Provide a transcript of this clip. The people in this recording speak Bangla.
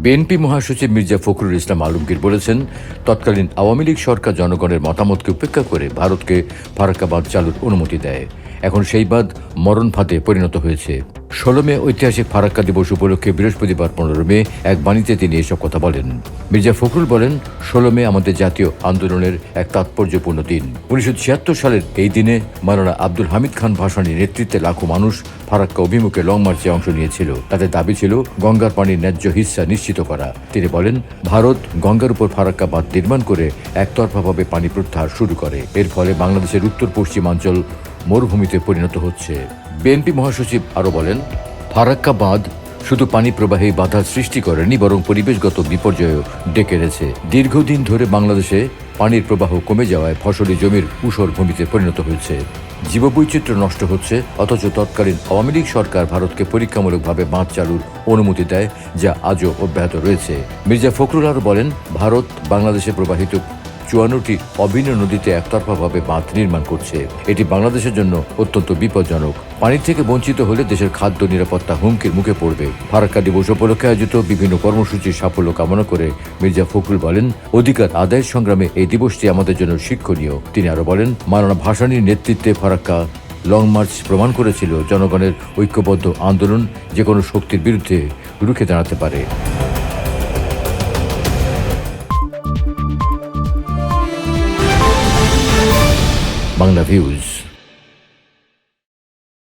বিএনপি মহাসচিব মির্জা ফখরুল ইসলাম আলমগীর বলেছেন, তৎকালীন আওয়ামী লীগ সরকার জনগণের মতামতকে উপেক্ষা করে ভারতকে ফারাক্কা বাঁধ চালুর অনুমতি দেয়। এখন সেই বাঁধ মরণ ফাঁদে পরিণত হয়েছে। 16 মে ঐতিহাসিক ফারাক্কা দিবস উপলক্ষে বৃহস্পতিবার 15 মে এক বাণীতে তিনি এসব কথা বলেন। মির্জা ফখরুল বলেন, 16 মে আমাদের জাতীয় আন্দোলনের এক তাৎপর্যপূর্ণ দিন। 1976 সালের এই দিনে মাওলানা আব্দুল হামিদ খান ভাসানীর নেতৃত্বে লাখো মানুষ ফারাক্কা অভিমুখে লং মার্চে অংশ নিয়েছিল। তাদের দাবি ছিল গঙ্গার পানির ন্যায্য হিস্সা নিশ্চিত করা। তিনি বলেন, ভারত গঙ্গার উপর ফারাক্কা বাঁধ নির্মাণ করে একতরফাভাবে পানি প্রত্যাহার শুরু করে। এর ফলে বাংলাদেশের উত্তর পশ্চিমাঞ্চল মরুভূমিতে পরিণত হচ্ছে। বিএনপি মহাসচিব আরও বলেন, ফারাক্কা বাঁধ শুধু পানি প্রবাহে বাধার সৃষ্টি করেনি, বরং পরিবেশগত বিপর্যয়ও ডেকে এনেছে। দীর্ঘদিন ধরে বাংলাদেশে পানির প্রবাহ কমে যাওয়ায় ফসলি জমির ঊষর ভূমিতে পরিণত হয়েছে। জীববৈচিত্র্য নষ্ট হচ্ছে, অথচ তৎকালীন আওয়ামী লীগ সরকার ভারতকে পরীক্ষামূলকভাবে বাঁধ চালুর অনুমতি দেয়, যা আজও অব্যাহত রয়েছে। মির্জা ফখরুল আরও বলেন, ভারত বাংলাদেশে প্রবাহিত 54টি অভিন্ন নদীতে একতরফাভাবে বাঁধ নির্মাণ করছে। এটি বাংলাদেশের জন্য অত্যন্ত বিপজ্জনক। পানির থেকে বঞ্চিত হলে দেশের খাদ্য নিরাপত্তা হুমকির মুখে পড়বে। ফারাক্কা দিবস উপলক্ষে আয়োজিত বিভিন্ন কর্মসূচির সাফল্য কামনা করে মির্জা ফখরুল বলেন, অধিকার আদায়ের সংগ্রামে এই দিবসটি আমাদের জন্য শিক্ষণীয়। তিনি আরও বলেন, মাওলানা ভাসানীর নেতৃত্বে ফারাক্কা লং মার্চ প্রমাণ করেছিল জনগণের ঐক্যবদ্ধ আন্দোলন যে কোনো শক্তির বিরুদ্ধে রুখে দাঁড়াতে পারে। বাংলা ভিউজ।